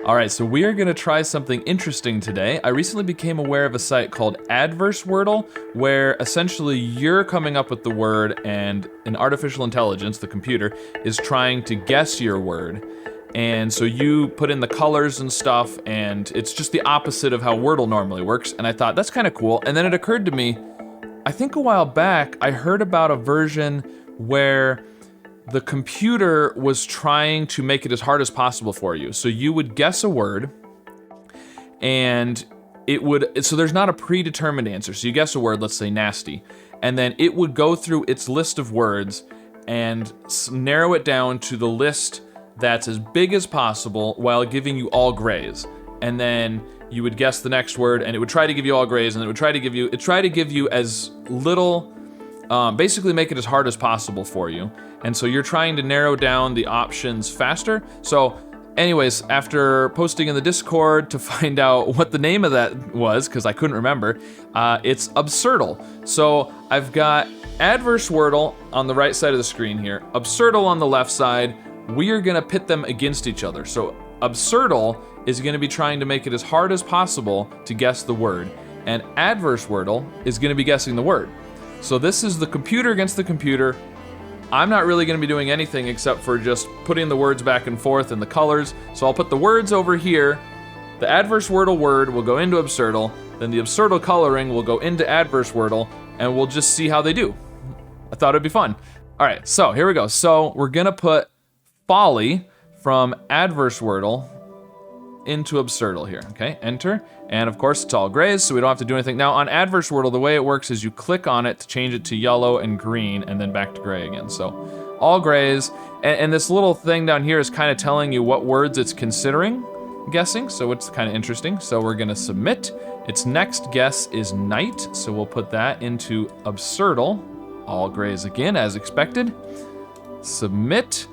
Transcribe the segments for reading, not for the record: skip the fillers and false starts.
All right, so we are gonna try something interesting today. I recently became aware of a site called Wordle, where essentially you're coming up with the word and an artificial intelligence, the computer, is trying to guess your word. And so you put in the colors and stuff, and it's just the opposite of how Wordle normally works. And I thought, that's kind of cool. And then it occurred to me, I think a while back, I heard about a version where the computer was trying to make it as hard as possible for you. So you would guess a word, and so there's not a predetermined answer. So you guess a word, let's say nasty, and then it would go through its list of words and narrow it down to the list that's as big as possible while giving you all grays. And then you would guess the next word, and it would try to give you all grays, and it would try to give you as little, basically make it as hard as possible for you. And so you're trying to narrow down the options faster. So anyways, after posting in the Discord to find out what the name of that was, because I couldn't remember, it's Absurdle. So I've got Adversarial on the right side of the screen here, Absurdle on the left side. We are gonna pit them against each other. So Absurdle is gonna be trying to make it as hard as possible to guess the word, and Adversarial is gonna be guessing the word. So this is the computer against the computer. I'm not really gonna be doing anything except for just putting the words back and forth and the colors. So I'll put the words over here. The Adversarial word will go into Absurdle, then the Absurdle coloring will go into Adversarial, and we'll just see how they do. I thought it'd be fun. All right, so here we go. So we're gonna put Folly from Adversarial into Absurdle here, okay? Enter, and of course it's all grays, so we don't have to do anything. Now on Adversarial, the way it works is you click on it to change it to yellow and green, and then back to gray again. So all grays, and this little thing down here is kind of telling you what words it's considering guessing, so it's kind of interesting. So we're gonna submit. Its next guess is night, so we'll put that into Absurdle. All grays again, as expected. Submit.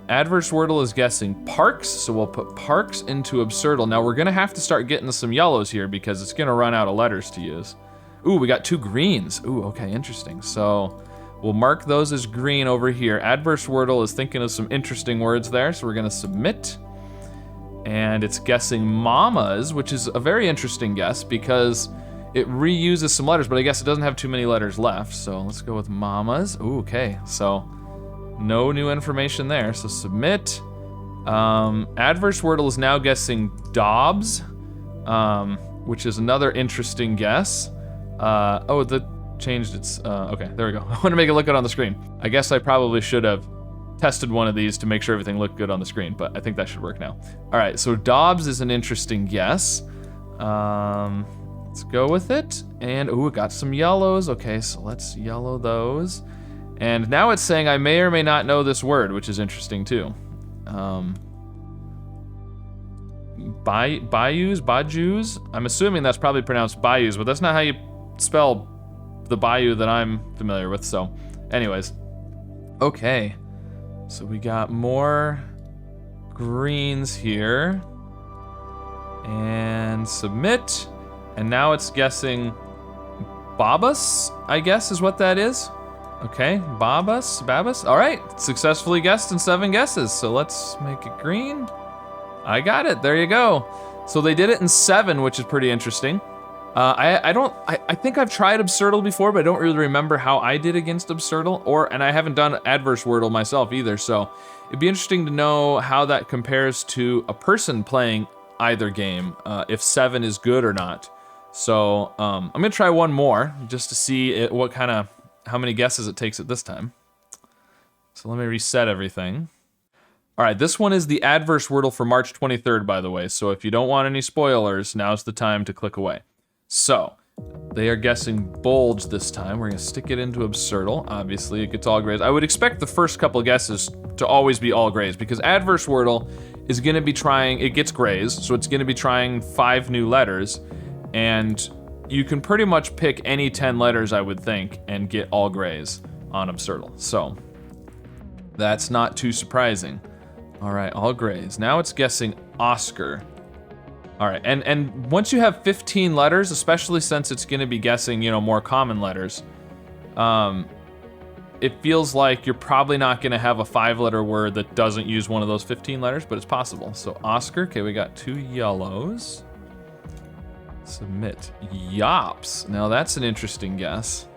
Adversarial is guessing parks, so we'll put parks into Absurdle. Now we're gonna have to start getting some yellows here because it's gonna run out of letters to use. Ooh, we got 2 greens. Ooh, okay, interesting. So we'll mark those as green over here. Adversarial is thinking of some interesting words there, so we're gonna submit. And it's guessing mamas, which is a very interesting guess because it reuses some letters, but I guess it doesn't have too many letters left. So let's go with mamas. Ooh, okay, so no new information there, so submit. Adversarial is now guessing Dobbs, which is another interesting guess. Oh, that changed its, okay, there we go. I want to make it look good on the screen. I guess I probably should have tested one of these to make sure everything looked good on the screen, but I think that should work now. All right, so Dobbs is an interesting guess. Let's go with it. And, ooh, it got some yellows. Okay, so let's yellow those. And now it's saying I may or may not know this word, which is interesting too. Bayous? I'm assuming that's probably pronounced bayous, but that's not how you spell the bayou that I'm familiar with, so anyways. Okay, so we got more greens here. And submit. And now it's guessing Babas, I guess is what that is. Okay, Babas. All right, successfully guessed in 7 guesses. So let's make it green. I got it, there you go. So they did it in 7, which is pretty interesting. I think I've tried Absurdle before, but I don't really remember how I did against Absurdle, and I haven't done Adversarial myself either. So it'd be interesting to know how that compares to a person playing either game, if 7 is good or not. So I'm gonna try one more just to see how many guesses it takes it this time. So let me reset everything. All right, this one is the Adversarial for March 23rd, by the way. So if you don't want any spoilers, now's the time to click away. So they are guessing bulge this time. We're gonna stick it into Absurdle. Obviously, it gets all grays. I would expect the first couple guesses to always be all grays because Adversarial is gonna be trying, it gets grays, so it's gonna be trying 5 new letters, and you can pretty much pick any 10 letters, I would think, and get all grays on Absurdle. So that's not too surprising. All right, all grays. Now it's guessing Oscar. All right, and once you have 15 letters, especially since it's gonna be guessing, more common letters, it feels like you're probably not gonna have a 5-letter word that doesn't use one of those 15 letters, but it's possible. So Oscar, okay, we got 2 yellows. Submit. Yops. Now that's an interesting guess.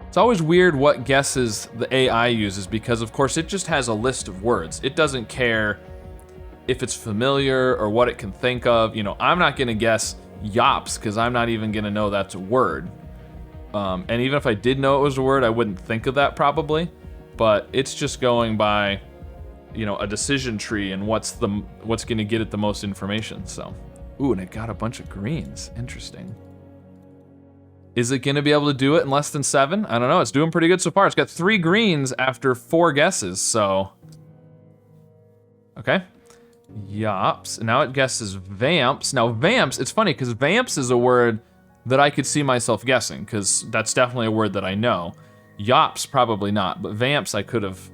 It's always weird what guesses the AI uses because, of course, it just has a list of words. It doesn't care if it's familiar or what it can think of. You know, I'm not gonna guess yops because I'm not even gonna know that's a word. And even if I did know it was a word, I wouldn't think of that probably. But it's just going by, you know, a decision tree and what's gonna get it the most information. So, ooh, and it got a bunch of greens. Interesting. Is it gonna be able to do it in less than 7? I don't know. It's doing pretty good so far. It's got 3 greens after 4 guesses. So, okay. Yops. Now it guesses vamps. Now vamps. It's funny because vamps is a word that I could see myself guessing because that's definitely a word that I know. Yops probably not, but vamps I could have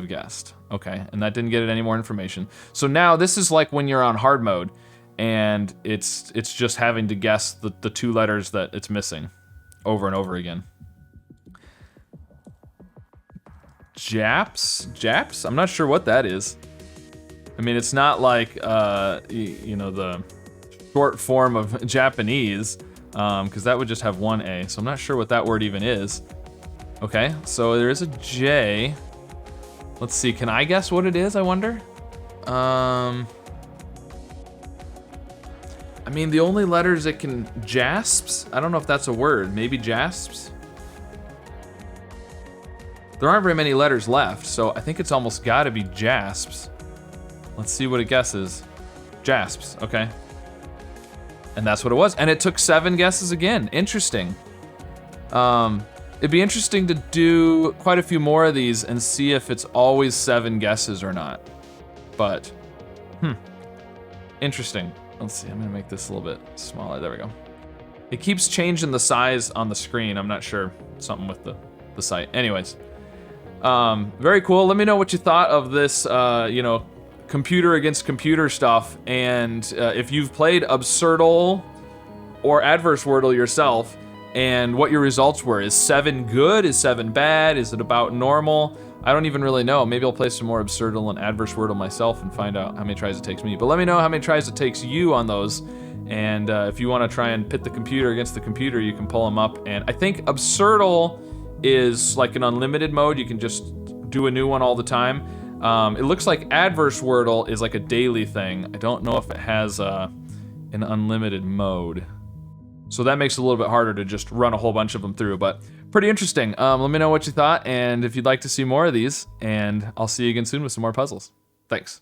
guessed. Okay, and that didn't get it any more information. So now this is like when you're on hard mode, and it's just having to guess the 2 letters that it's missing, over and over again. Japs? I'm not sure what that is. I mean, it's not like you know, the short form of Japanese. Because that would just have 1 A, so I'm not sure what that word even is. Okay, so there is a J. Let's see, can I guess what it is, I wonder? I mean, the only letters it can... Jasps? I don't know if that's a word. Maybe jasps? There aren't very many letters left, so I think it's almost gotta be jasps. Let's see what it guesses. Jasps, okay. And that's what it was. And it took 7 guesses again. Interesting. It'd be interesting to do quite a few more of these and see if it's always 7 guesses or not. But, interesting. Let's see, I'm gonna make this a little bit smaller. There we go. It keeps changing the size on the screen. I'm not sure. Something with the site. Anyways. Very cool. Let me know what you thought of this, you know, computer against computer stuff, and if you've played Absurdle or Adverse Wordle yourself, and what your results were. Is 7 good? Is 7 bad? Is it about normal? I don't even really know. Maybe I'll play some more Absurdle and Adverse Wordle myself and find out how many tries it takes me. But let me know how many tries it takes you on those, and if you want to try and pit the computer against the computer, you can pull them up. And I think Absurdle is like an unlimited mode. You can just do a new one all the time. It looks like Adverse Wordle is like a daily thing. I don't know if it has an unlimited mode. So that makes it a little bit harder to just run a whole bunch of them through, but pretty interesting. Let me know what you thought, and if you'd like to see more of these, and I'll see you again soon with some more puzzles. Thanks.